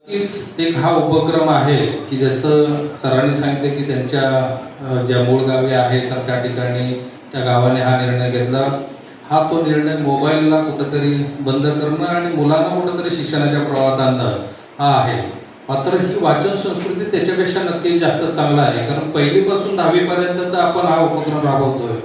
नक्कीच एक हा उपक्रम आहे की जसं सरांनी सांगितले की त्यांच्या ज्या मूळ गावी आहे तर त्या ठिकाणी त्या गावाने हा निर्णय घेतला. हा तो निर्णय मोबाईलला कुठंतरी बंद करणं आणि मुलांना कुठंतरी शिक्षणाच्या प्रवाहात आणणं हा आहे. मात्र ही वाचन संस्कृती त्याच्यापेक्षा नक्की जास्त चांगला आहे, कारण पहिलीपासून 10वी पर्यंतचा आपण हा उपक्रम राबवतोय.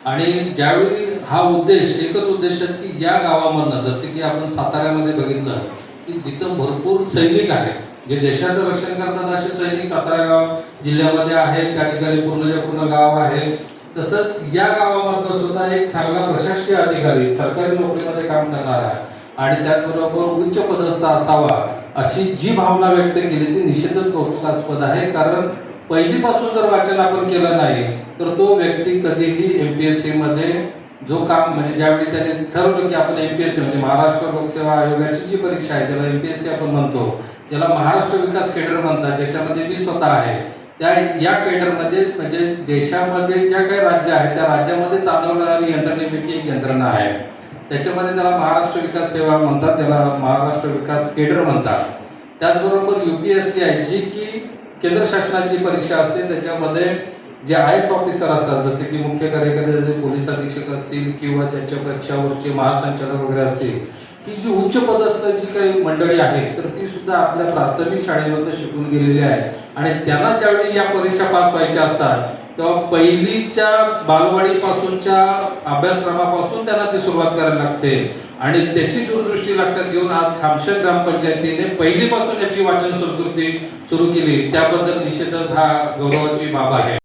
आणि ज्यावेळी हा उद्देश एकच उद्देश आहे की या गावामधनं, जसे की आपण साताऱ्यामध्ये बघितलं की जिथं भरपूर सैनिक आहेत जे देशाचं रक्षण करतात, असे सैनिक सातारा जिल्ह्यामध्ये आहेत. त्या ठिकाणी पूर्ण गाव आहे. तसंच या गावामध्ये सुद्धा एक चांगला प्रशासकीय अधिकारी सरकारी नोकरीमध्ये काम करणारा आणि त्याचबरोबर उच्च पदस्थ असावा अशी जी भावना व्यक्त केली ती निश्चितच कौतुकास्पद आहे. कारण पहिलीपासून जर वाचन आपण केलं नाही तर तो व्यक्ती कधीही MPSC मध्ये जो काम म्हणजे ज्यावेळी त्याने ठरवलं की आपण MPSC म्हणजे महाराष्ट्र लोकसेवा आयोगाची जी परीक्षा आहे ज्याला MPSC आपण म्हणतो, ज्याला महाराष्ट्र विकास केडर म्हणतात, ज्याच्यामध्ये मी स्वतः आहे, त्या या केडरमध्ये म्हणजे देशामध्ये ज्या काही राज्य आहेत त्या राज्यामध्ये चालवणारी यंत्रणेपैकी एक यंत्रणा आहे. त्याच्यामध्ये त्याला महाराष्ट्र विकास सेवा म्हणतात, त्याला महाराष्ट्र विकास केडर म्हणतात. त्याचबरोबर UPSC आहे जी की केंद्र शासनाची परीक्षा असते. त्याच्यामध्ये जे IAS ऑफिसर असतात, जसे की मुख्य कार्यकारी पोलीस अधीक्षक असतील किंवा त्यांच्या परीक्षावरचे महासंचालक वगैरे असतील, की जी उच्च पदस्थ जी काही मंडळी आहेत तर ती सुद्धा आपल्या प्राथमिक शाळेमध्ये शिकून गेलेली आहे. आणि त्यांना ज्यावेळी या परीक्षा पास व्हायच्या असतात तेव्हा पहिलीच्या बालवाडीपासूनच्या अभ्यासक्रमापासून त्यांना ती सुरुवात करायला लागते. आणि त्याची दूरदृष्टी लक्षात घेऊन आज खामशेत ग्रामपंचायतीने पहिलीपासून याची वाचन संस्कृती सुरू केली. त्याबद्दल निश्चितच हा गौरवाची बाब आहे.